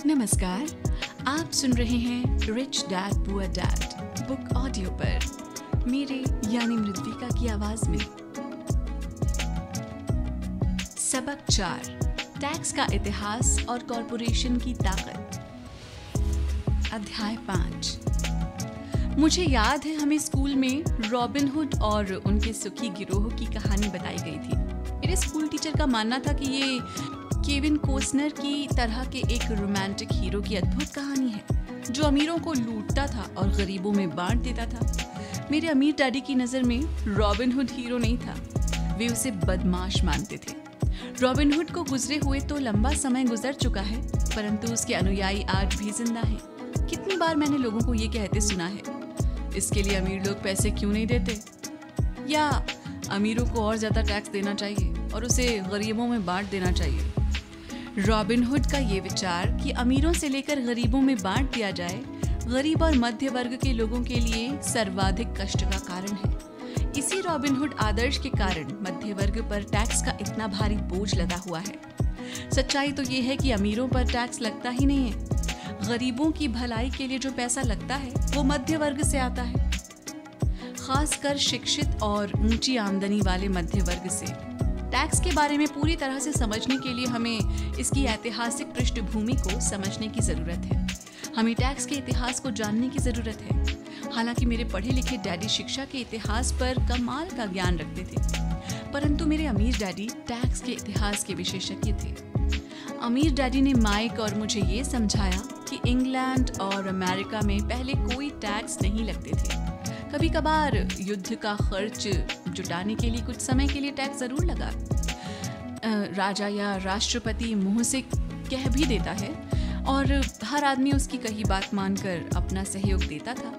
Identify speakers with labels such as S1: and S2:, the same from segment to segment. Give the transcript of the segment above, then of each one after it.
S1: नमस्कार, आप सुन रहे हैं rich dad poor dad book audio पर मेरे यानी मृद्विका की आवाज में। सबक 4, टैक्स का इतिहास और कॉरपोरेशन की ताकत। अध्याय 5। मुझे याद है हमें स्कूल में रॉबिन हुड और उनके सुखी गिरोह की कहानी बताई गई थी। मेरे स्कूल टीचर का मानना था कि ये केविन कोस्नर की तरह के एक रोमांटिक हीरो की अद्भुत कहानी है जो अमीरों को लूटता था और गरीबों में बांट देता था। मेरे अमीर डैडी की नज़र में रॉबिन हुड हीरो नहीं था, वे उसे बदमाश मानते थे। रॉबिन हुड को गुजरे हुए तो लंबा समय गुजर चुका है, परंतु उसके अनुयायी आज भी जिंदा हैं। कितनी बार मैंने लोगों को ये कहते सुना है, इसके लिए अमीर लोग पैसे क्यों नहीं देते, या अमीरों को और ज़्यादा टैक्स देना चाहिए और उसे गरीबों में बांट देना चाहिए। रॉबिन हुड का ये विचार कि अमीरों से लेकर गरीबों में बांट दिया जाए, गरीब और मध्य वर्ग के लोगों के लिए सर्वाधिक कष्ट का कारण है। इसी रॉबिन हुड आदर्श के कारण मध्य वर्ग पर टैक्स का इतना भारी बोझ लगा हुआ है। सच्चाई तो ये है कि अमीरों पर टैक्स लगता ही नहीं है। गरीबों की भलाई के लिए जो पैसा लगता है वो मध्य वर्ग से आता है, खासकर शिक्षित और ऊंची आमदनी वाले मध्य वर्ग से। टैक्स के बारे में पूरी तरह से समझने के लिए हमें इसकी ऐतिहासिक पृष्ठभूमि को समझने की ज़रूरत है। हमें टैक्स के इतिहास को जानने की ज़रूरत है। हालांकि मेरे पढ़े लिखे डैडी शिक्षा के इतिहास पर कमाल का ज्ञान रखते थे, परंतु मेरे अमीर डैडी टैक्स के इतिहास के विशेषज्ञ थे। अमीर डैडी ने माइक और मुझे ये समझाया कि इंग्लैंड और अमेरिका में पहले कोई टैक्स नहीं लगते थे। कभी कभार युद्ध का खर्च जुटाने के लिए कुछ समय के लिए टैक्स जरूर लगा। राजा या राष्ट्रपति मुंह से कह भी देता है और हर आदमी उसकी कही बात मानकर अपना सहयोग देता था।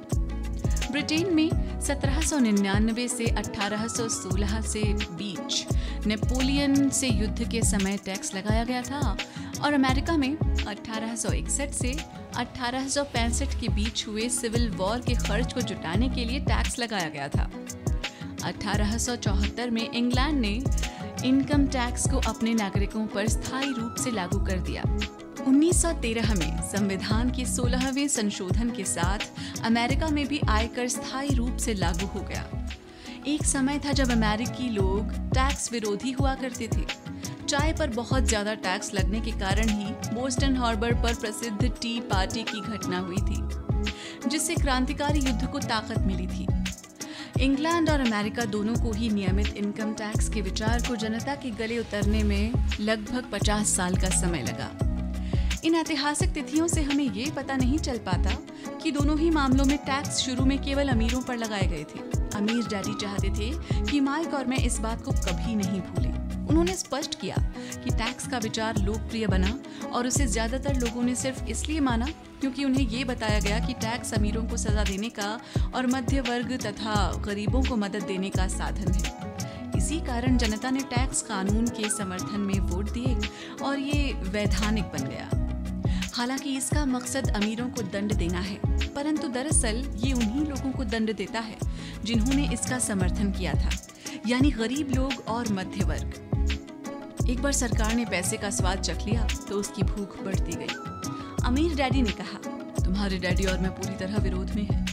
S1: ब्रिटेन में 1799 से 1816 से बीच नेपोलियन से युद्ध के समय टैक्स लगाया गया था और अमेरिका में 1861 से 1865 के बीच हुए सिविल वॉर के खर्च को जुटाने के लिए टैक्स लगाया गया था। 1874 में इंग्लैंड ने इनकम टैक्स को अपने नागरिकों पर स्थायी रूप से लागू कर दिया। 1913 में संविधान के 16वें संशोधन के साथ अमेरिका में भी आयकर स्थायी रूप से लागू हो गया। एक समय था जब अमेरिकी लोग टैक्स विरोधी हुआ करते थे। चाय पर बहुत ज्यादा टैक्स लगने के कारण ही बोस्टन हार्बर पर प्रसिद्ध टी पार्टी की घटना हुई थी, जिससे क्रांतिकारी युद्ध को ताकत मिली थी। इंग्लैंड और अमेरिका दोनों को ही नियमित इनकम टैक्स के विचार को जनता के गले उतरने में लगभग 50 साल का समय लगा। इन ऐतिहासिक तिथियों से हमें ये पता नहीं चल पाता कि दोनों ही मामलों में टैक्स शुरू में केवल अमीरों पर लगाए गए थे। अमीर डैडी चाहते थे कि माइक और मैं इस बात को कभी नहीं भूलें। उन्होंने स्पष्ट किया कि टैक्स का विचार लोकप्रिय बना और उसे ज्यादातर लोगों ने सिर्फ इसलिए माना क्योंकि उन्हें ये बताया गया कि टैक्स अमीरों को सजा देने का और मध्य वर्ग तथा गरीबों को मदद देने का साधन है। इसी कारण जनता ने टैक्स कानून के समर्थन में वोट दिए और ये वैधानिक बन गया। हालांकि इसका मकसद अमीरों को दंड देना है, परंतु दरअसल ये उन्हीं लोगों को दंड देता है जिन्होंने इसका समर्थन किया था, यानी गरीब लोग और मध्य वर्ग। एक बार सरकार ने पैसे का स्वाद चख लिया तो उसकी भूख बढ़ती गई। अमीर डैडी ने कहा, तुम्हारे डैडी और मैं पूरी तरह विरोध में हैं।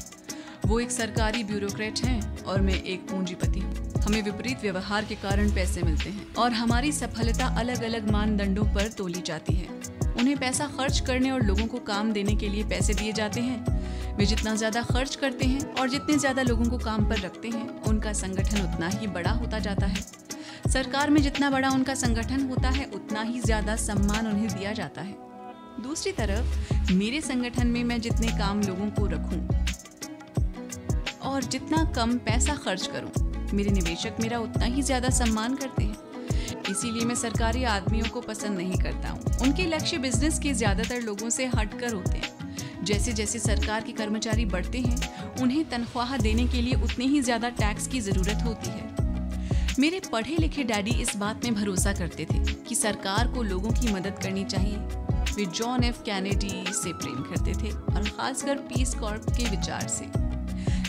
S1: वो एक सरकारी ब्यूरोक्रेट हैं और मैं एक पूंजीपति हूँ। हमें विपरीत व्यवहार के कारण पैसे मिलते हैं और हमारी सफलता अलग अलग मानदंडों पर तोली जाती है। उन्हें पैसा खर्च करने और लोगों को काम देने के लिए पैसे दिए जाते हैं। वे जितना ज्यादा खर्च करते हैं और जितने ज्यादा लोगों को काम पर रखते हैं, उनका संगठन उतना ही बड़ा होता जाता है। सरकार में जितना बड़ा उनका संगठन होता है, उतना ही ज्यादा सम्मान उन्हें दिया जाता है। दूसरी तरफ मेरे संगठन में मैं जितने काम लोगों को रखूं और जितना कम पैसा खर्च करूं, मेरे निवेशक मेरा उतना ही ज्यादा सम्मान करते हैं। इसीलिए मैं सरकारी आदमियों को पसंद नहीं करता हूँ। उनके लक्ष्य बिजनेस के ज्यादातर लोगों से हटकर होते हैं। जैसे जैसे सरकार के कर्मचारी बढ़ते हैं, उन्हें तनख्वाह देने के लिए उतनी ही ज्यादा टैक्स की जरूरत होती है। मेरे पढ़े लिखे डैडी इस बात में भरोसा करते थे कि सरकार को लोगों की मदद करनी चाहिए। वे जॉन एफ कैनेडी से प्रेम करते थे और खासकर पीस कॉर्प के विचार से।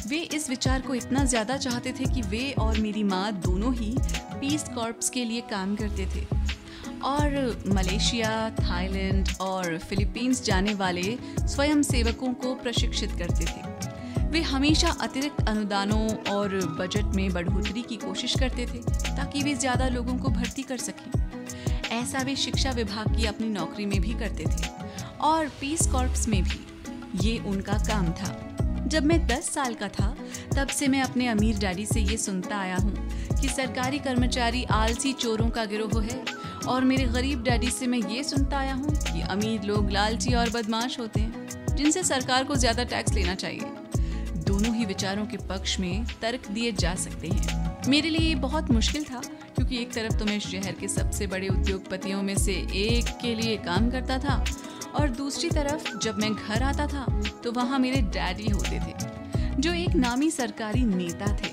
S1: वे इस विचार को इतना ज्यादा चाहते थे कि वे और मेरी माँ दोनों ही पीस कॉर्प्स के लिए काम करते थे। और मलेशिया, थाईलैंड और फिलीपींस जाने वाले स्वयंसेवकों को प्रशिक्षित करते थे। वे हमेशा अतिरिक्त अनुदानों और बजट में बढ़ोतरी की कोशिश करते थे ताकि वे ज़्यादा लोगों को भर्ती कर सकें। ऐसा वे शिक्षा विभाग की अपनी नौकरी में भी करते थे और पीस कॉर्प्स में भी। ये उनका काम था। जब मैं 10 साल का था तब से मैं अपने अमीर डैडी से ये सुनता आया हूँ कि सरकारी कर्मचारी आलसी चोरों का गिरोह है, और मेरे गरीब डैडी से मैं ये सुनता आया हूँ कि अमीर लोग लालची और बदमाश होते हैं जिनसे सरकार को ज़्यादा टैक्स लेना चाहिए। दोनों ही विचारों के पक्ष में तर्क दिए जा सकते हैं। मेरे लिए ये बहुत मुश्किल था क्योंकि एक तरफ तो मैं शहर के सबसे बड़े उद्योगपतियों में से एक के लिए काम करता था और दूसरी तरफ जब मैं घर आता था तो वहाँ मेरे डैडी होते थे जो एक नामी सरकारी नेता थे।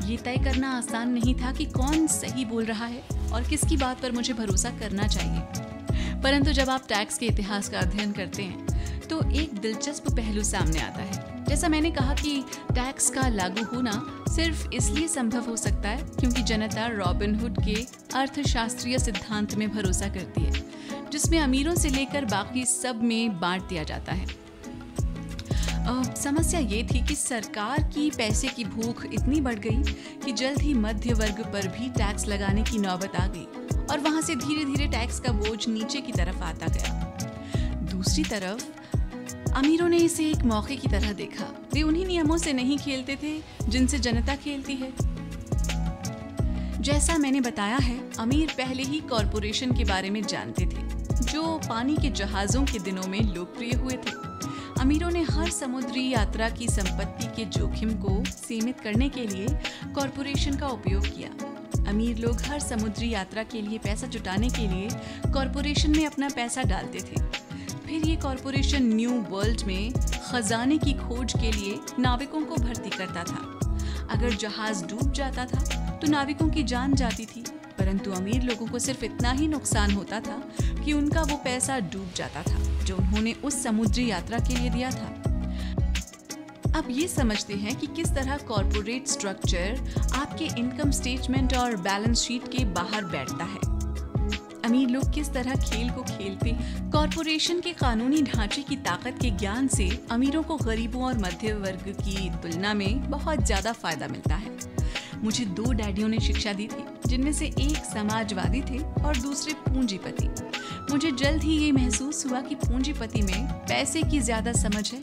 S1: ये तय करना आसान नहीं था कि कौन सही बोल रहा है और किसकी बात पर मुझे भरोसा करना चाहिए। परंतु जब आप टैक्स के इतिहास का अध्ययन करते हैं तो एक दिलचस्प पहलू सामने आता है। जैसा मैंने कहा कि टैक्स का लागू होना सिर्फ इसलिए संभव हो सकता है क्योंकि जनता रॉबिनहुड के अर्थशास्त्रीय सिद्धांत में भरोसा करती है जिसमें अमीरों से लेकर बाकी सब में बांट दिया जाता है। समस्या ये थी कि सरकार की पैसे की भूख इतनी बढ़ गई कि जल्द ही मध्य वर्ग पर भी टैक्स लगाने की नौबत आ गई और वहां से धीरे धीरे टैक्स का बोझ नीचे की तरफ आता गया। दूसरी तरफ अमीरों ने इसे एक मौके की तरह देखा। वे उन्हीं नियमों से नहीं खेलते थे जिनसे जनता खेलती है। जैसा मैंने बताया है, अमीर पहले ही कॉरपोरेशन के बारे में जानते थे जो पानी के जहाज़ों के दिनों में लोकप्रिय हुए थे। अमीरों ने हर समुद्री यात्रा की संपत्ति के जोखिम को सीमित करने के लिए कॉरपोरेशन का उपयोग किया। अमीर लोग हर समुद्री यात्रा के लिए पैसा जुटाने के लिए कॉरपोरेशन में अपना पैसा डालते थे। फिर ये कॉरपोरेशन न्यू वर्ल्ड में खजाने की खोज के लिए नाविकों को भर्ती करता था। अगर जहाज डूब जाता था तो नाविकों की जान जाती थी, परंतु अमीर लोगों को सिर्फ इतना ही नुकसान होता था कि उनका वो पैसा डूब जाता था जो उन्होंने उस समुद्री यात्रा के लिए दिया था। अब ये समझते हैं कि किस तरह कॉर्पोरेट स्ट्रक्चर आपके इनकम स्टेटमेंट और बैलेंस शीट के बाहर बैठता है। अमीर लोग किस तरह खेल को खेलते हैं। कॉर्पोरेशन के कानूनी ढांचे की ताकत के ज्ञान से अमीरों को गरीबों और मध्य वर्ग की तुलना में बहुत ज्यादा फायदा मिलता है। मुझे 2 डैडियों ने शिक्षा दी थी जिनमें से एक समाजवादी थे और दूसरे पूंजीपति। मुझे जल्द ही ये महसूस हुआ कि पूंजीपति में पैसे की ज्यादा समझ है।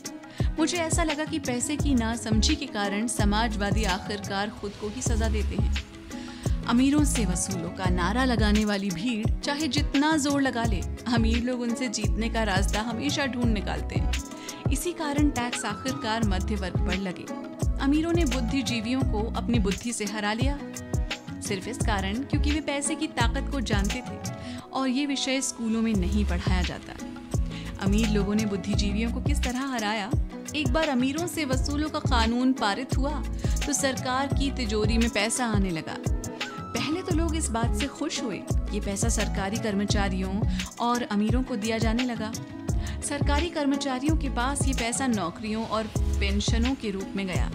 S1: मुझे ऐसा लगा कि पैसे की नासमझी के कारण समाजवादी आखिरकार खुद को ही सजा देते हैं। अमीरों से वसूलों का नारा लगाने वाली भीड़ चाहे जितना जोर लगा ले, अमीर लोग उनसे जीतने का रास्ता हमेशा ढूंढ निकालते हैं। इसी कारण टैक्स आखिरकार मध्य वर्ग पर लगे। अमीरों ने बुद्धिजीवियों को अपनी बुद्धि से हरा लिया, सिर्फ इस कारण क्योंकि वे पैसे की ताकत को जानते थे और ये विषय स्कूलों में नहीं पढ़ाया जाता। अमीर लोगों ने बुद्धिजीवियों को किस तरह हराया। एक बार अमीरों से वसूलों का कानून पारित हुआ तो सरकार की तिजोरी में पैसा आने लगा। पहले तो लोग इस बात से खुश हुए, ये पैसा सरकारी कर्मचारियों और अमीरों को दिया जाने लगा। सरकारी कर्मचारियों के पास ये पैसा नौकरियों और पेंशनों के रूप में गया।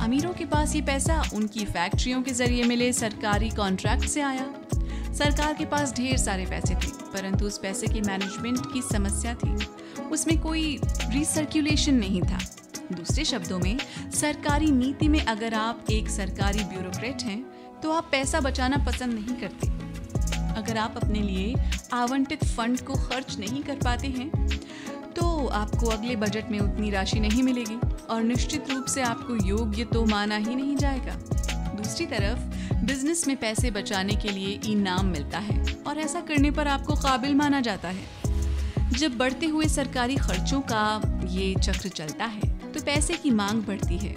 S1: अमीरों के पास ये पैसा उनकी फैक्ट्रियों के जरिए मिले सरकारी कॉन्ट्रैक्ट से आया। सरकार के पास ढेर सारे पैसे थे, परंतु उस पैसे के मैनेजमेंट की समस्या थी। उसमें कोई रिसर्कुलेशन नहीं था। दूसरे शब्दों में, सरकारी नीति में अगर आप एक सरकारी ब्यूरोक्रेट हैं तो आप पैसा बचाना पसंद नहीं करते। अगर आप अपने लिए आवंटित फंड को खर्च नहीं कर पाते हैं तो आपको अगले बजट में उतनी राशि नहीं मिलेगी और निश्चित रूप से आपको योग्य तो माना ही नहीं जाएगा। दूसरी तरफ बिजनेस में पैसे बचाने के लिए इनाम मिलता है और ऐसा करने पर आपको काबिल माना जाता है। जब बढ़ते हुए सरकारी खर्चों का ये चक्र चलता है तो पैसे की मांग बढ़ती है।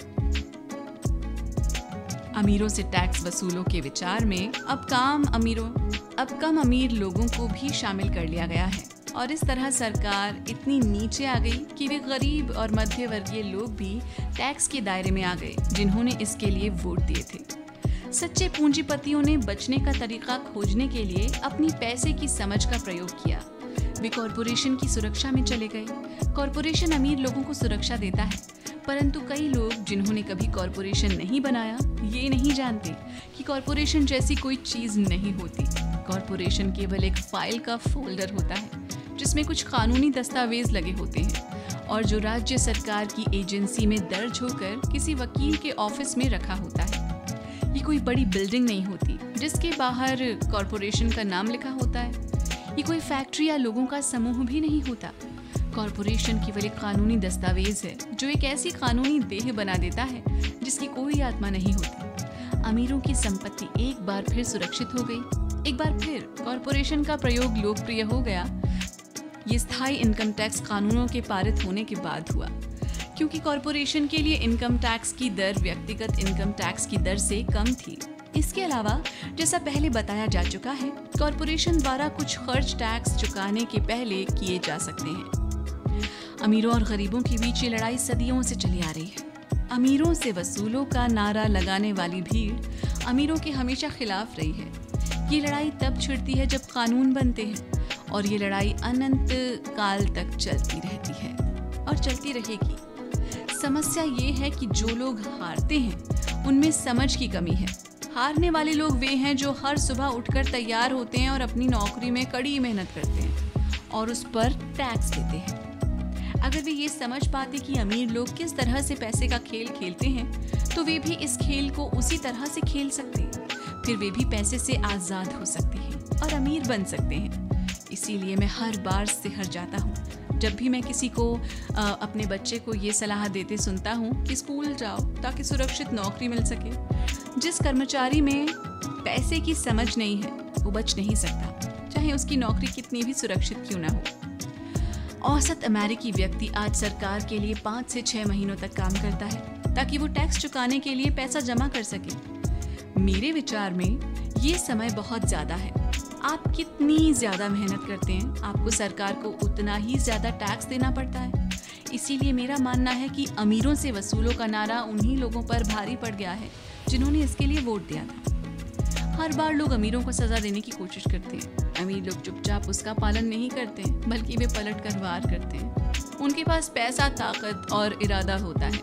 S1: अमीरों से टैक्स वसूलों के विचार में अब कम अमीर लोगों को भी शामिल कर लिया गया है और इस तरह सरकार इतनी नीचे आ गई कि वे गरीब और मध्य वर्गीय लोग भी टैक्स के दायरे में आ गए जिन्होंने इसके लिए वोट दिए थे। सच्चे पूंजीपतियों ने बचने का तरीका खोजने के लिए अपनी पैसे की समझ का प्रयोग किया। वे कॉरपोरेशन की सुरक्षा में चले गए। कॉरपोरेशन अमीर लोगों को सुरक्षा देता है, परंतु कई लोग जिन्होंने कभी कॉरपोरेशन नहीं बनाया ये नहीं जानते कि कॉरपोरेशन जैसी कोई चीज नहीं होती। कॉरपोरेशन केवल एक फाइल का फोल्डर होता है जिसमें कुछ कानूनी दस्तावेज लगे होते हैं और जो राज्य सरकार की एजेंसी में दर्ज होकर किसी वकील के ऑफिस में रखा होता है। ये कोई बड़ी बिल्डिंग नहीं होती जिसके बाहर कॉरपोरेशन का नाम लिखा होता है। ये कोई फैक्ट्री या लोगों का समूह भी नहीं होता। कॉरपोरेशन केवल एक कानूनी दस्तावेज है जो एक ऐसी कानूनी देह बना देता है जिसकी कोई आत्मा नहीं होती। अमीरों की संपत्ति एक बार फिर सुरक्षित हो गई। एक बार फिर कॉरपोरेशन का प्रयोग लोकप्रिय हो गया। ये स्थायी इनकम टैक्स कानूनों के पारित होने के बाद हुआ, क्योंकि कॉरपोरेशन के लिए इनकम टैक्स की दर व्यक्तिगत इनकम टैक्स की दर से कम थी। इसके अलावा जैसा पहले बताया जा चुका है, कॉरपोरेशन द्वारा कुछ खर्च टैक्स चुकाने के पहले किए जा सकते हैं। अमीरों और गरीबों के बीच ये लड़ाई सदियों से चली आ रही है। अमीरों से वसूलों का नारा लगाने वाली भीड़ अमीरों के हमेशा खिलाफ रही है। ये लड़ाई तब छिड़ती है जब कानून बनते हैं और ये लड़ाई अनंत काल तक चलती रहती है और चलती रहेगी। समस्या ये है कि जो लोग हारते हैं उनमें समझ की कमी है। हारने वाले लोग वे हैं जो हर सुबह उठकर तैयार होते हैं और अपनी नौकरी में कड़ी मेहनत करते हैं और उस पर टैक्स देते हैं। अगर वे ये समझ पाते कि अमीर लोग किस तरह से पैसे का खेल खेलते हैं तो वे भी इस खेल को उसी तरह से खेल सकते हैं। फिर वे भी पैसे से आज़ाद हो सकते हैं और अमीर बन सकते हैं। इसीलिए मैं हर बार सिहर जाता हूँ जब भी मैं किसी को अपने बच्चे को ये सलाह देते सुनता हूँ कि स्कूल जाओ ताकि सुरक्षित नौकरी मिल सके। जिस कर्मचारी में पैसे की समझ नहीं है वो बच नहीं सकता, चाहे उसकी नौकरी कितनी भी सुरक्षित क्यों ना हो। औसत अमेरिकी व्यक्ति आज सरकार के लिए 5 से 6 महीनों तक काम करता है ताकि वो टैक्स चुकाने के लिए पैसा जमा कर सके। मेरे विचार में ये समय बहुत ज़्यादा है। आप कितनी ज़्यादा मेहनत करते हैं, आपको सरकार को उतना ही ज़्यादा टैक्स देना पड़ता है। इसीलिए मेरा मानना है कि अमीरों से वसूलों का नारा उन्हीं लोगों पर भारी पड़ गया है जिन्होंने इसके लिए वोट दिया था। हर बार लोग अमीरों को सज़ा देने की कोशिश करते हैं। अमीर लोग चुपचाप उसका पालन नहीं करते, बल्कि वे पलट कर वार करते हैं। उनके पास पैसा, ताकत और इरादा होता है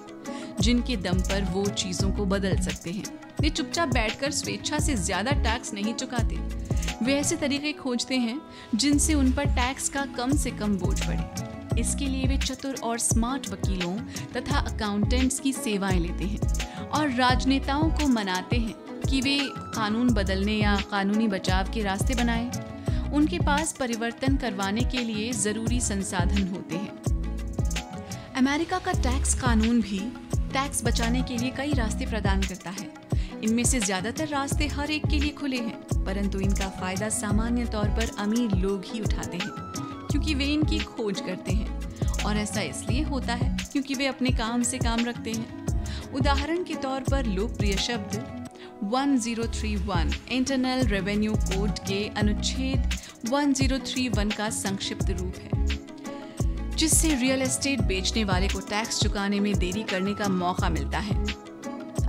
S1: जिनके दम पर वो चीज़ों को बदल सकते हैं। वे चुपचाप बैठकर स्वेच्छा से ज़्यादा टैक्स नहीं चुकाते। वे ऐसे तरीके खोजते हैं जिनसे उन पर टैक्स का कम से कम बोझ पड़े। इसके लिए वे चतुर और स्मार्ट वकीलों तथा अकाउंटेंट्स की सेवाएं लेते हैं और राजनेताओं को मनाते हैं कि वे कानून बदलने या कानूनी बचाव के रास्ते बनाएं। उनके पास परिवर्तन करवाने के लिए ज़रूरी संसाधन होते हैं। अमेरिका का टैक्स कानून भी टैक्स बचाने के लिए कई रास्ते प्रदान करता है। इनमें से ज़्यादातर रास्ते हर एक के लिए खुले हैं, परंतु इनका फ़ायदा सामान्य तौर पर अमीर लोग ही उठाते हैं क्योंकि वे इनकी खोज करते हैं। और ऐसा इसलिए होता है क्योंकि वे अपने काम से काम रखते हैं। उदाहरण के तौर पर लोकप्रिय शब्द 1031 इंटरनल रेवेन्यू कोड के अनुच्छेद 1031 का संक्षिप्त रूप है, जिससे रियल एस्टेट बेचने वाले को टैक्स चुकाने में देरी करने का मौका मिलता है।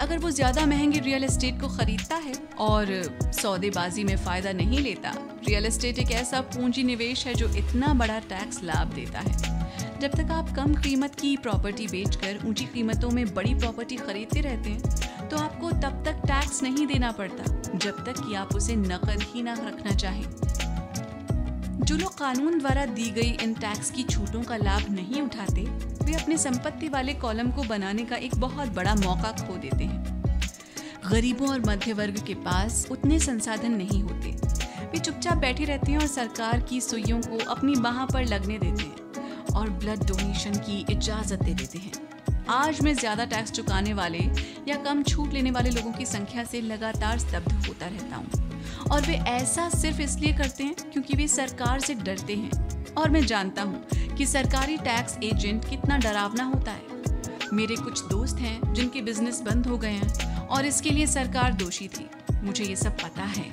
S1: अगर वो ज़्यादा महंगे रियल एस्टेट को खरीदता है और सौदेबाजी में फ़ायदा नहीं लेता, रियल एस्टेट एक ऐसा पूंजी निवेश है जो इतना बड़ा टैक्स लाभ देता है। जब तक आप कम कीमत की प्रॉपर्टी बेचकर ऊंची कीमतों में बड़ी प्रॉपर्टी खरीदते रहते हैं तो आपको तब तक टैक्स नहीं देना पड़ता जब तक कि आप उसे नकद ही ना रखना चाहें। जो लोग कानून द्वारा दी गई इन टैक्स की छूटों का लाभ नहीं उठाते, वे अपने संपत्ति वाले कॉलम को बनाने का एक बहुत बड़ा मौका खो देते हैं। गरीबों और मध्य वर्ग के पास उतने संसाधन नहीं होते। वे चुपचाप बैठे रहते हैं और सरकार की सुइयों को अपनी बाह पर लगने देते हैं और ब्लड डोनेशन की इजाज़त दे देते हैं। आज मैं ज़्यादा टैक्स चुकाने वाले या कम छूट लेने वाले लोगों की संख्या से लगातार स्तब्ध होता रहता हूँ और वे ऐसा सिर्फ इसलिए करते हैं क्योंकि वे सरकार से डरते हैं। और मैं जानता हूँ कि सरकारी टैक्स एजेंट कितना डरावना होता है। मेरे कुछ दोस्त हैं जिनके बिजनेस बंद हो गए हैं और इसके लिए सरकार दोषी थी। मुझे ये सब पता है,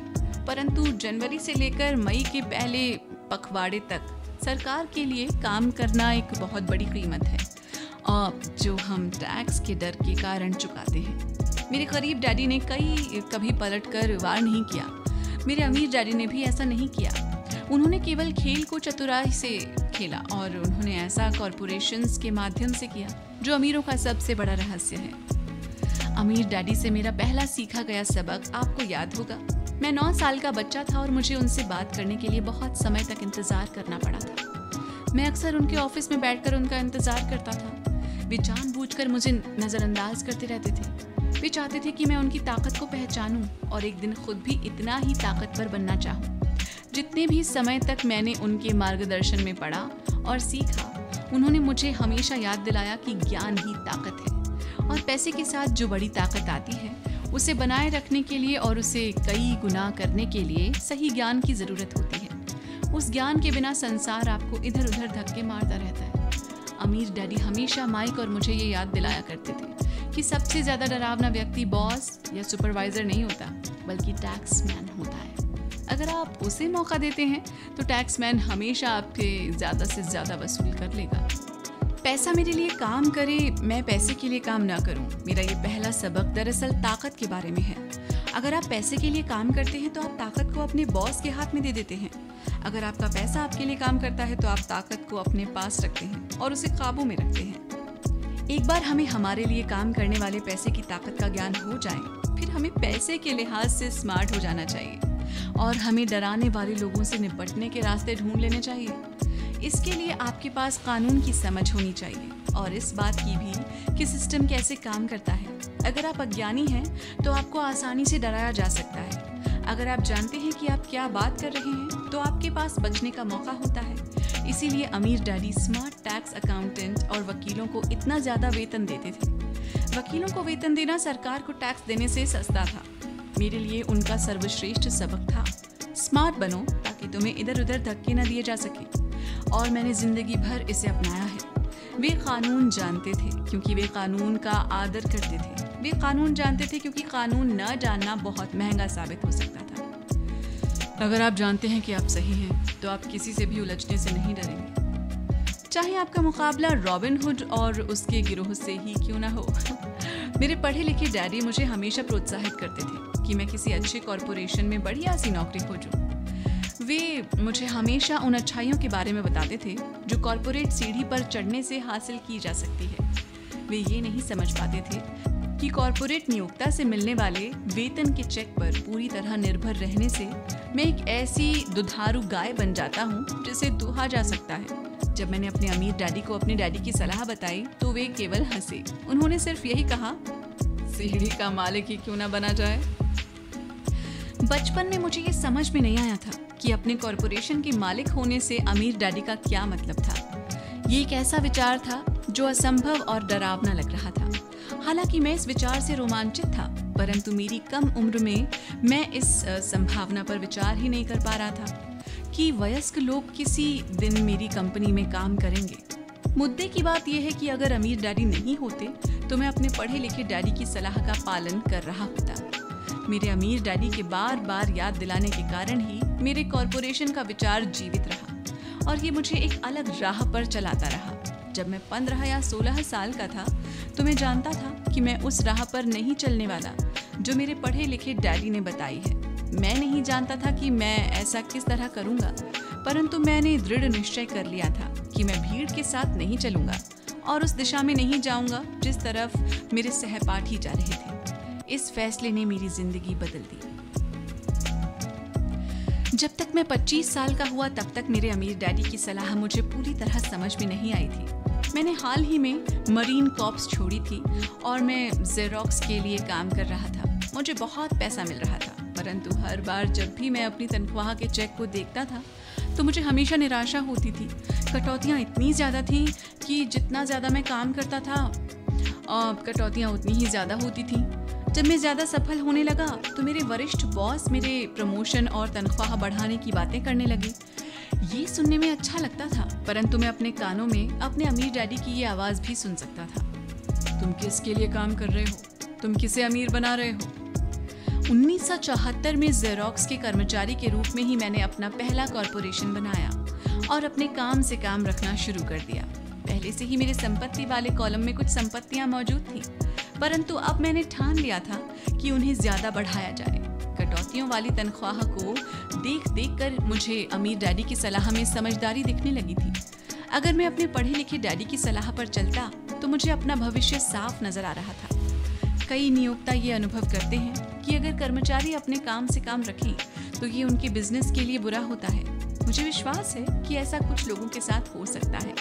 S1: परंतु जनवरी से लेकर मई के पहले पखवाड़े तक सरकार के लिए काम करना एक बहुत बड़ी कीमत है जो हम टैक्स के डर के कारण चुकाते हैं। मेरे गरीब डैडी ने कभी पलटकर वार नहीं किया। मेरे अमीर डैडी ने भी ऐसा नहीं किया। उन्होंने केवल खेल को चतुराई से खेला और उन्होंने ऐसा कॉरपोरेशंस के माध्यम से किया जो अमीरों का सबसे बड़ा रहस्य है। अमीर डैडी से मेरा पहला सीखा गया सबक आपको याद होगा। मैं 9 साल का बच्चा था और मुझे उनसे बात करने के लिए बहुत समय तक इंतजार करना पड़ा था। मैं अक्सर उनके ऑफिस में बैठकर उनका इंतजार करता था। वे जानबूझकर मुझे नज़रअंदाज करते रहते थे। वे चाहते थे कि मैं उनकी ताकत को पहचानूं और एक दिन खुद भी इतना ही ताकतवर बनना चाहूं। जितने भी समय तक मैंने उनके मार्गदर्शन में पढ़ा और सीखा, उन्होंने मुझे हमेशा याद दिलाया कि ज्ञान ही ताकत है और पैसे के साथ जो बड़ी ताकत आती है उसे बनाए रखने के लिए और उसे कई गुना करने के लिए सही ज्ञान की ज़रूरत होती है। उस ज्ञान के बिना संसार आपको इधर उधर धक्के मारता रहता है। अमीर डैडी हमेशा माइक और मुझे ये याद दिलाया करते थे कि सबसे ज़्यादा डरावना व्यक्ति बॉस या सुपरवाइज़र नहीं होता, बल्कि टैक्समैन होता है। अगर आप उसे मौका देते हैं तो टैक्समैन हमेशा आपके ज़्यादा से ज़्यादा वसूल कर लेगा। पैसा मेरे लिए काम करे, मैं पैसे के लिए काम ना करूं। मेरा ये पहला सबक दरअसल ताकत के बारे में है। अगर आप पैसे के लिए काम करते हैं तो आप ताकत को अपने बॉस के हाथ में दे देते हैं। अगर आपका पैसा आपके लिए काम करता है तो आप ताकत को अपने पास रखते हैं और उसे काबू में रखते हैं। एक बार हमें हमारे लिए काम करने वाले पैसे की ताकत का ज्ञान हो जाए, फिर हमें पैसे के लिहाज से स्मार्ट हो जाना चाहिए और हमें डराने वाले लोगों से निपटने के रास्ते ढूंढ लेने चाहिए। इसके लिए आपके पास कानून की समझ होनी चाहिए और इस बात की भी कि सिस्टम कैसे काम करता है। अगर आप अज्ञानी हैं तो आपको आसानी से डराया जा सकता है। अगर आप जानते हैं कि आप क्या बात कर रहे हैं तो आपके पास बचने का मौका होता है। इसीलिए अमीर डैडी स्मार्ट टैक्स अकाउंटेंट और वकीलों को इतना ज़्यादा वेतन देते थे। वकीलों को वेतन देना सरकार को टैक्स देने से सस्ता था। मेरे लिए उनका सर्वश्रेष्ठ सबक था, स्मार्ट बनो ताकि तुम्हें इधर उधर धक्के न दिए जा सके। और मैंने जिंदगी भर इसे अपनाया है। वे कानून जानते थे क्योंकि वे कानून का आदर करते थे। वे कानून जानते थे क्योंकि कानून न जानना बहुत महंगा साबित हो सकता था। अगर आप जानते हैं कि आप सही हैं तो आप किसी से भी उलझने से नहीं डरेंगे, चाहे आपका मुकाबला रॉबिन हुड और उसके गिरोह से ही क्यों ना हो। मेरे पढ़े लिखे डैडी मुझे हमेशा प्रोत्साहित करते थे कि मैं किसी अच्छे कॉरपोरेशन में बढ़िया सी नौकरी खोजूं। वे मुझे हमेशा उन अच्छाइयों के बारे में बताते थे जो कॉरपोरेट सीढ़ी पर चढ़ने से हासिल की जा सकती है। वे ये नहीं समझ पाते थे कि कॉरपोरेट नियोक्ता से मिलने वाले वेतन के चेक पर पूरी तरह निर्भर रहने से मैं एक ऐसी दुधारू गाय बन जाता हूँ जिसे दुहा जा सकता है। जब मैंने अपने अमीर डैडी को अपने डैडी की सलाह बताई तो वे केवल हंसे। उन्होंने सिर्फ यही कहा, सीढ़ी का मालिक ही क्यों ना बना जाए। बचपन में मुझे ये समझ में नहीं आया था कि अपने कॉरपोरेशन के मालिक होने से अमीर डैडी का क्या मतलब था। ये एक ऐसा विचार था जो असंभव और डरावना लग रहा था। हालांकि मैं इस विचार से रोमांचित था, परंतु मेरी कम उम्र में मैं इस संभावना पर विचार ही नहीं कर पा रहा था कि वयस्क लोग किसी दिन मेरी कंपनी में काम करेंगे। मुद्दे की बात यह है कि अगर अमीर डैडी नहीं होते तो मैं अपने पढ़े लिखे डैडी की सलाह का पालन कर रहा होता। मेरे अमीर डैडी के बार बार याद दिलाने के कारण ही मेरे कॉरपोरेशन का विचार जीवित रहा और ये मुझे एक अलग राह पर चलाता रहा। जब मैं 15 या 16 साल का था तो मैं जानता था कि मैं उस राह पर नहीं चलने वाला जो मेरे पढ़े लिखे डैडी ने बताई है। मैं नहीं जानता था कि मैं ऐसा किस तरह करूँगा, परंतु मैंने दृढ़ निश्चय कर लिया था कि मैं भीड़ के साथ नहीं चलूँगा और उस दिशा में नहीं जाऊँगा जिस तरफ मेरे सहपाठी जा रहे थे। इस फैसले ने मेरी जिंदगी बदल दी। जब तक मैं 25 साल का हुआ तब तक मेरे अमीर डैडी की सलाह मुझे पूरी तरह समझ में नहीं आई थी। मैंने हाल ही में मरीन कॉर्प्स छोड़ी थी और मैं जेरोक्स के लिए काम कर रहा था। मुझे बहुत पैसा मिल रहा था, परंतु हर बार जब भी मैं अपनी तनख्वाह के चेक को देखता था तो मुझे हमेशा निराशा होती थी। कटौतियाँ इतनी ज़्यादा थीं कि जितना ज़्यादा मैं काम करता था कटौतियाँ उतनी ही ज़्यादा होती थीं। जब मैं ज़्यादा सफल होने लगा तो मेरे वरिष्ठ बॉस मेरे प्रमोशन और तनख्वाह बढ़ाने की बातें करने लगे। ये सुनने में अच्छा लगता था, परंतु मैं अपने कानों में अपने अमीर डैडी की ये आवाज़ भी सुन सकता था, तुम किसके लिए काम कर रहे हो? तुम किसे अमीर बना रहे हो? 1974 में जेरोक्स के कर्मचारी के रूप में ही मैंने अपना पहला कॉरपोरेशन बनाया और अपने काम से काम रखना शुरू कर दिया। पहले से ही मेरे संपत्ति वाले कॉलम में कुछ संपत्तियां मौजूद थी, परंतु अब मैंने ठान लिया था कि उन्हें ज़्यादा बढ़ाया जाए। कटौतियों वाली तनख्वाह को देख देख कर मुझे अमीर डैडी की सलाह में समझदारी दिखने लगी थी। अगर मैं अपने पढ़े लिखे डैडी की सलाह पर चलता तो मुझे अपना भविष्य साफ नजर आ रहा था। कई नियोक्ता ये अनुभव करते हैं कि अगर कर्मचारी अपने काम से काम रखें तो ये उनके बिजनेस के लिए बुरा होता है। मुझे विश्वास है कि ऐसा कुछ लोगों के साथ हो सकता है,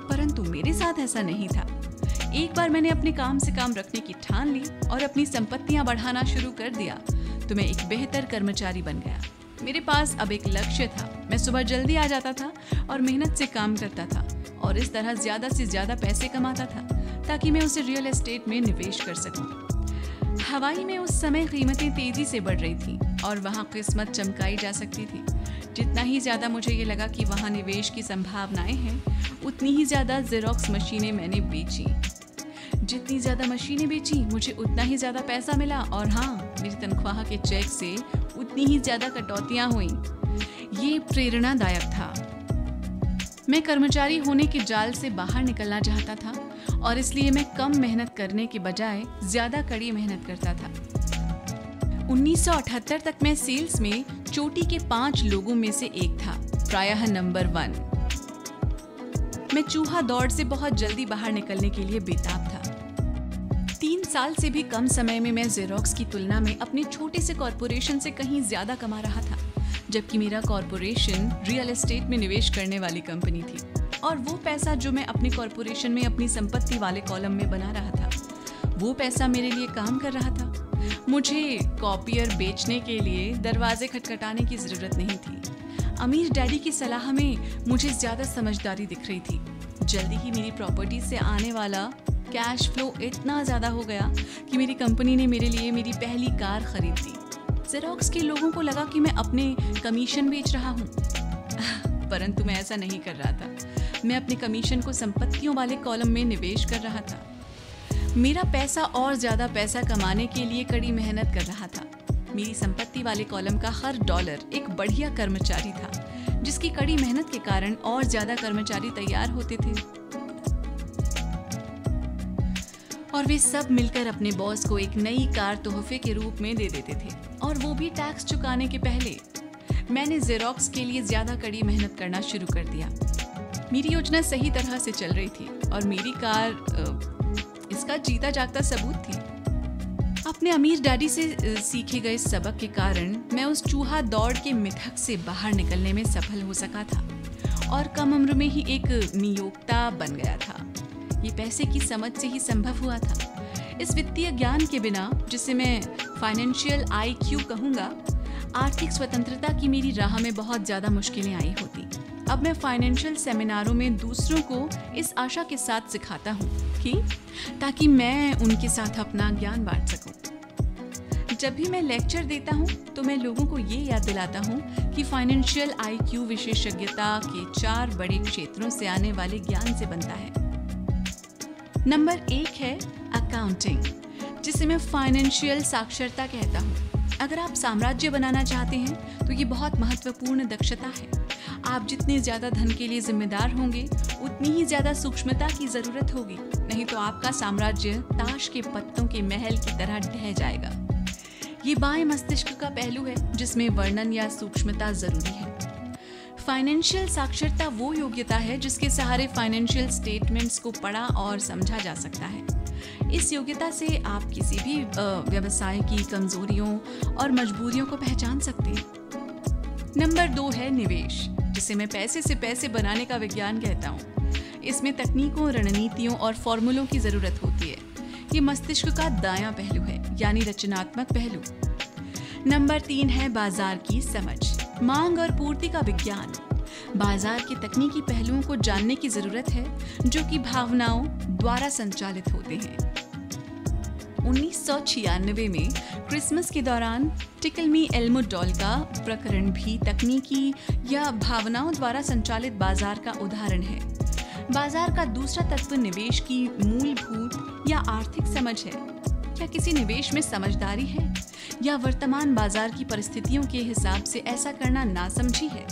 S1: परंतु मेरे साथ ऐसा नहीं था। एक बार मैंने अपने काम से काम रखने की ठान ली और अपनी संपत्तियां बढ़ाना शुरू कर दिया तो मैं एक बेहतर कर्मचारी बन गया। मेरे पास अब एक लक्ष्य था। मैं सुबह जल्दी आ जाता था और मेहनत से काम करता था और इस तरह ज्यादा से ज्यादा पैसे कमाता था ताकि मैं उसे रियल एस्टेट में निवेश कर सकूं। हवाई में उस समय कीमतें तेजी से बढ़ रही थी और वहां किस्मत चमकाई जा सकती थी। जितना ही ज्यादा मुझे ये लगा कि वहां निवेश की संभावनाएं हैं, उतनी ही ज्यादा जेरोक्स मशीनें मैंने बेची। जितनी ज्यादा मशीनें बेची, मुझे उतना ही ज्यादा पैसा मिला और हाँ, मेरी तनख्वाह के चेक से उतनी ही ज्यादा कटौतियां हुई। ये प्रेरणादायक था। मैं कर्मचारी होने के जाल से बाहर निकलना चाहता था और इसलिए मैं कम मेहनत करने के बजाय ज्यादा कड़ी मेहनत करता था। 1978 तक मैं सेल्स में चोटी के 5 लोगों में से एक था, प्रायः नंबर 1। मैं चूहा दौड़ से बहुत जल्दी बाहर निकलने के लिए बेताब था। 3 साल से भी कम समय में मैं जेरोक्स की तुलना में अपने छोटे से कॉरपोरेशन से कहीं ज्यादा कमा रहा था, जबकि मेरा कॉरपोरेशन रियल एस्टेट में निवेश करने वाली कंपनी थी और वो पैसा जो मैं अपने कॉरपोरेशन में अपनी संपत्ति वाले कॉलम में बना रहा था, वो पैसा मेरे लिए काम कर रहा था। मुझे कॉपियर बेचने के लिए दरवाजे खटखटाने की जरूरत नहीं थी। अमीर डैडी की सलाह में मुझे ज्यादा समझदारी दिख रही थी। जल्दी ही मेरी प्रॉपर्टी से आने वाला कैश फ्लो इतना ज्यादा हो गया कि मेरी कंपनी ने मेरे लिए मेरी पहली कार खरीद दी। जेरोक्स के लोगों को लगा कि मैं अपने कमीशन बेच रहा हूँ, परंतु मैं ऐसा नहीं कर रहा था। मैं अपने कमीशन को संपत्तियों वाले कॉलम में निवेश कर रहा था। मेरा पैसा और ज्यादा पैसा कमाने के लिए कड़ी मेहनत कर रहा था। मेरी संपत्ति वाले कॉलम का हर डॉलर एक बढ़िया कर्मचारी था, जिसकी कड़ी मेहनत के कारण और ज्यादा कर्मचारी तैयार होते थे और वे सब मिलकर अपने बॉस को एक नई कार तोहफे के रूप में दे देते थे, और वो भी टैक्स चुकाने के पहले। मैंने जेरोक्स के लिए ज्यादा कड़ी मेहनत करना शुरू कर दिया। मेरी योजना सही तरह से चल रही थी और मेरी कार इसका जीता जागता सबूत थी। अपने अमीर डैडी से सीखे गए सबक के कारण मैं उस चूहा दौड़ के मिथक से बाहर निकलने में सफल हो सका था और कम उम्र में ही एक नियोक्ता बन गया था। ये पैसे की समझ से ही संभव हुआ था। इस वित्तीय ज्ञान के बिना, जिसे मैं फाइनेंशियल IQ कहूँगा, आर्थिक स्वतंत्रता की मेरी राह में बहुत ज़्यादा मुश्किलें आई होती। अब मैं फाइनेंशियल सेमिनारों में दूसरों को इस आशा के साथ सिखाता हूँ कि ताकि मैं उनके साथ अपना ज्ञान बांट सकूं। जब भी मैं लेक्चर देता हूँ तो मैं लोगों को ये याद दिलाता हूँ कि फाइनेंशियल IQ विशेषज्ञता के 4 बड़े क्षेत्रों से आने वाले ज्ञान से बनता है। नंबर 1 है अकाउंटिंग, जिसे मैं फाइनेंशियल साक्षरता कहता हूँ। अगर आप साम्राज्य बनाना चाहते हैं तो ये बहुत महत्वपूर्ण दक्षता है। आप जितने ज्यादा धन के लिए जिम्मेदार होंगे, उतनी ही ज्यादा सूक्ष्मता की जरूरत होगी, नहीं तो आपका साम्राज्य ताश के पत्तों के महल की तरह ढह जाएगा। ये बाएं मस्तिष्क का पहलू है जिसमें वर्णन या सूक्ष्मता जरूरी है। फाइनेंशियल साक्षरता वो योग्यता है जिसके सहारे फाइनेंशियल स्टेटमेंट्स को पढ़ा और समझा जा सकता है। इस योग्यता से आप किसी भी व्यवसाय की कमजोरियों और मजबूरियों को पहचान सकते हैं। नंबर 2 है निवेश, जिसे मैं पैसे से पैसे बनाने का विज्ञान कहता हूँ। इसमें तकनीकों, रणनीतियों और फॉर्मूलों की जरूरत होती है। ये मस्तिष्क का दायां पहलू है, यानी रचनात्मक पहलू। नंबर 3 है बाजार की समझ, मांग और पूर्ति का विज्ञान। बाजार के तकनीकी पहलुओं को जानने की जरूरत है जो कि भावनाओं द्वारा संचालित होते हैं। 1996 में क्रिसमस के दौरान टिकल मी एल्मो डॉल का प्रकरण भी तकनीकी या भावनाओं द्वारा संचालित बाजार का उदाहरण है। बाजार का दूसरा तत्व निवेश की मूलभूत या आर्थिक समझ है। क्या किसी निवेश में समझदारी है या वर्तमान बाजार की परिस्थितियों के हिसाब से ऐसा करना नासमझी है?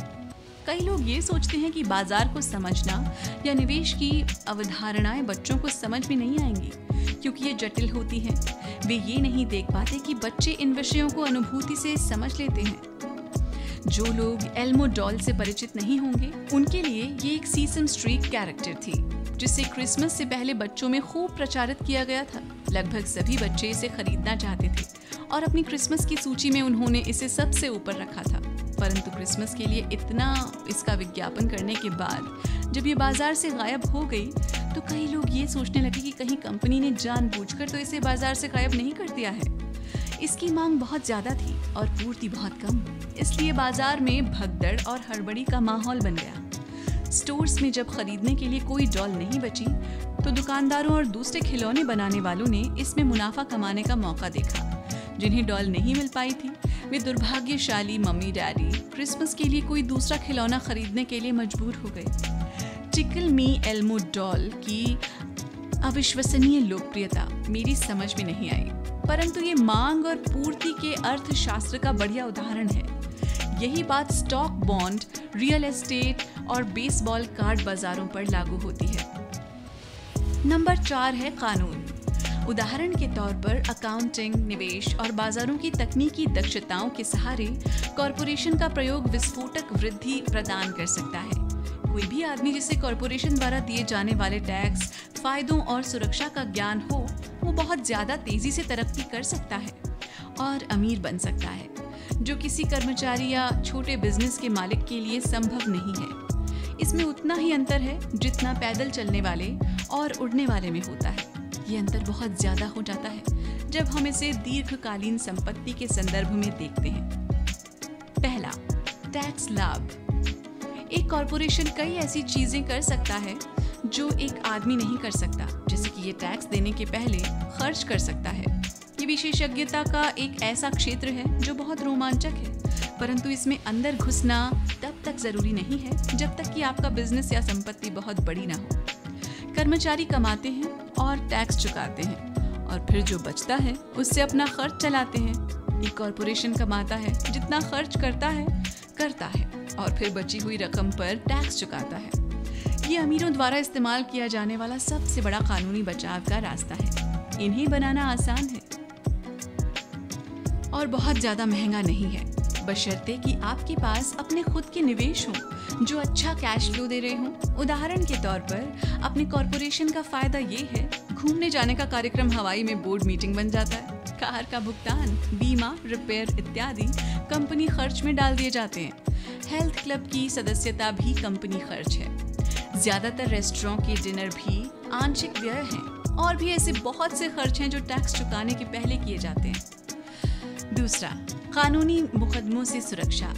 S1: कई लोग ये सोचते हैं कि बाजार को समझना या निवेश की अवधारणाएं बच्चों को समझ में नहीं आएंगी क्योंकि ये जटिल होती हैं। वे ये नहीं देख पाते कि बच्चे इन विषयों को अनुभूति से समझ लेते हैं। जो लोग एल्मो डॉल से परिचित नहीं होंगे, उनके लिए ये एक सीसम स्ट्रीट कैरेक्टर थी जिसे क्रिसमस से पहले बच्चों में खूब प्रचारित किया गया था। लगभग सभी बच्चे इसे खरीदना चाहते थे और अपनी क्रिसमस की सूची में उन्होंने इसे सबसे ऊपर रखा था। परंतु क्रिसमस के लिए इतना इसका विज्ञापन करने के बाद जब ये बाजार से गायब हो गई तो कई लोग ये सोचने लगे कि कहीं कंपनी ने जानबूझकर तो इसे बाजार से गायब नहीं कर दिया है। इसकी मांग बहुत ज़्यादा थी और पूर्ति बहुत कम, इसलिए बाजार में भगदड़ और हड़बड़ी का माहौल बन गया। स्टोर्स में जब खरीदने के लिए कोई डॉल नहीं बची तो दुकानदारों और दूसरे खिलौने बनाने वालों ने इसमें मुनाफा कमाने का मौका देखा। जिन्हें डॉल नहीं मिल पाई थी वे दुर्भाग्यशाली मम्मी डैडी क्रिसमस के लिए कोई दूसरा खिलौना खरीदने के लिए मजबूर हो गए। टिकल मी एल्मो डॉल की अविश्वसनीय लोकप्रियता मेरी समझ में नहीं आई, परंतु ये मांग और पूर्ति के अर्थशास्त्र का बढ़िया उदाहरण है। यही बात स्टॉक बॉन्ड, रियल एस्टेट और बेसबॉल कार्ड बाजारों पर लागू होती है। नंबर 4 है कानून। उदाहरण के तौर पर अकाउंटिंग, निवेश और बाजारों की तकनीकी दक्षताओं के सहारे कॉरपोरेशन का प्रयोग विस्फोटक वृद्धि प्रदान कर सकता है। कोई भी आदमी जिसे कॉरपोरेशन द्वारा दिए जाने वाले टैक्स, फायदों और सुरक्षा का ज्ञान हो, वो बहुत ज्यादा तेजी से तरक्की कर सकता है और अमीर बन सकता है, जो किसी कर्मचारी या छोटे बिजनेस के मालिक के लिए संभव नहीं है। इसमें उतना ही अंतर है जितना पैदल चलने वाले और उड़ने वाले में होता है। ये अंतर बहुत ज्यादा हो जाता है जब हम इसे दीर्घकालीन संपत्ति के संदर्भ में देखते हैं। पहला, टैक्स लाभ। एक कॉरपोरेशन कई ऐसी चीजें कर सकता है जो एक आदमी नहीं कर सकता, जैसे कि ये टैक्स देने के पहले खर्च कर सकता है। ये विशेषज्ञता का एक ऐसा क्षेत्र है जो बहुत रोमांचक है, परंतु इसमें अंदर घुसना तब तक जरूरी नहीं है जब तक कि आपका बिजनेस या संपत्ति बहुत बड़ी ना हो। कर्मचारी कमाते हैं और टैक्स चुकाते हैं और फिर जो बचता है उससे अपना खर्च चलाते हैं। एक कॉरपोरेशन कमाता है, जितना खर्च करता है और फिर बची हुई रकम पर टैक्स चुकाता है। ये अमीरों द्वारा इस्तेमाल किया जाने वाला सबसे बड़ा कानूनी बचाव का रास्ता है। इन्हें बनाना आसान है और बहुत ज्यादा महंगा नहीं है, बशर्ते कि आपके पास अपने खुद के निवेश हों जो अच्छा कैश फ्लो दे रहे हों। उदाहरण के तौर पर अपने कॉरपोरेशन का फायदा ये है, घूमने जाने का कार्यक्रम हवाई में बोर्ड मीटिंग बन जाता है। कार का भुगतान, बीमा, रिपेयर इत्यादि कंपनी खर्च में डाल दिए जाते हैं। हेल्थ क्लब की सदस्यता भी कंपनी खर्च है। ज्यादातर रेस्टोरेंट के डिनर भी आंशिक व्यय हैं और भी ऐसे बहुत से खर्च हैं जो टैक्स चुकाने के पहले किए जाते हैं। दूसरा, कानूनी मुकदमों से सुरक्षा।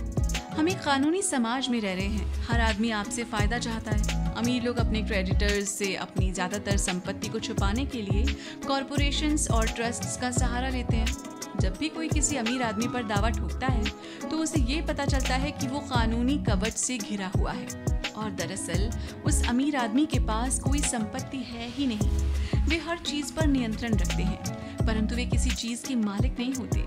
S1: हम एक कानूनी समाज में रह रहे हैं। हर आदमी आपसे फायदा चाहता है। अमीर लोग अपने क्रेडिटर्स से अपनी ज्यादातर संपत्ति को छुपाने के लिए कॉरपोरेशंस और ट्रस्ट्स का सहारा लेते हैं। जब भी कोई किसी अमीर आदमी पर दावा ठोकता है तो उसे ये पता चलता है कि वो कानूनी कवच से घिरा हुआ है और दरअसल उस अमीर आदमी के पास कोई संपत्ति है ही नहीं। वे हर चीज पर नियंत्रण रखते हैं, परंतु वे किसी चीज के मालिक नहीं होते।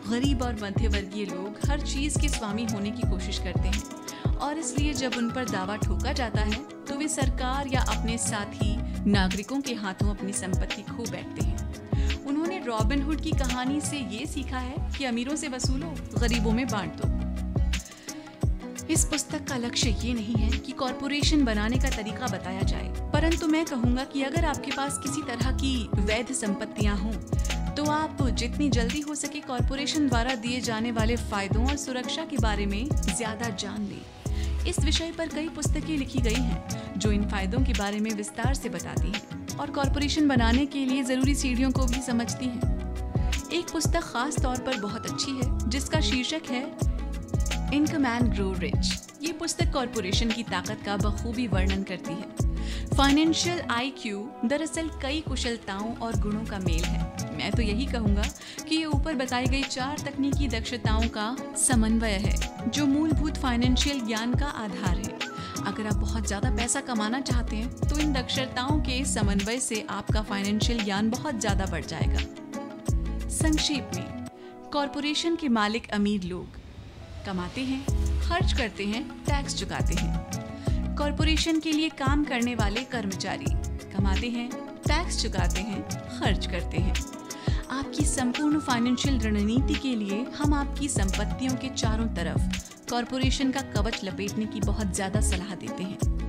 S1: गरीब और मध्यवर्गीय लोग हर चीज के स्वामी होने की कोशिश करते हैं और इसलिए जब उन पर दावा ठोका जाता है तो वे सरकार या अपने साथी नागरिकों के हाथों अपनी संपत्ति खो बैठते हैं। उन्होंने रॉबिन हुड की कहानी से ये सीखा है कि अमीरों से वसूलो, गरीबों में बांट दो। इस पुस्तक का लक्ष्य ये नहीं है कि कॉरपोरेशन बनाने का तरीका बताया जाए, परंतु मैं कहूँगा कि अगर आपके पास किसी तरह की वैध संपत्तियां हों तो आप जितनी जल्दी हो सके कॉरपोरेशन द्वारा दिए जाने वाले फायदों और सुरक्षा के बारे में ज्यादा जान लें। इस विषय पर कई पुस्तकें लिखी गई हैं जो इन फायदों के बारे में विस्तार से बताती हैं और कॉरपोरेशन बनाने के लिए जरूरी सीढ़ियों को भी समझती हैं। एक पुस्तक खास तौर पर बहुत अच्छी है जिसका शीर्षक है इनकम एंड ग्रो रिच। ये पुस्तक कॉरपोरेशन की ताकत का बखूबी वर्णन करती है। फाइनेंशियल IQ दरअसल कई कुशलताओं और गुणों का मेल है। मैं तो यही कहूँगा कि ये ऊपर बताई गई 4 तकनीकी दक्षताओं का समन्वय है जो मूलभूत फाइनेंशियल ज्ञान का आधार है। अगर आप बहुत ज़्यादा पैसा कमाना चाहते हैं तो इन दक्षताओं के समन्वय से आपका फाइनेंशियल ज्ञान बहुत ज़्यादा बढ़ जाएगा। संक्षेप में, कॉरपोरेशन के मालिक अमीर लोग कमाते हैं, खर्च करते हैं, टैक्स चुकाते हैं। कॉरपोरेशन के लिए काम करने वाले कर्मचारी कमाते हैं, टैक्स चुकाते हैं, खर्च करते हैं। आपकी संपूर्ण फाइनेंशियल रणनीति के लिए हम आपकी संपत्तियों के चारों तरफ कॉरपोरेशन का कवच लपेटने की बहुत ज्यादा सलाह देते हैं।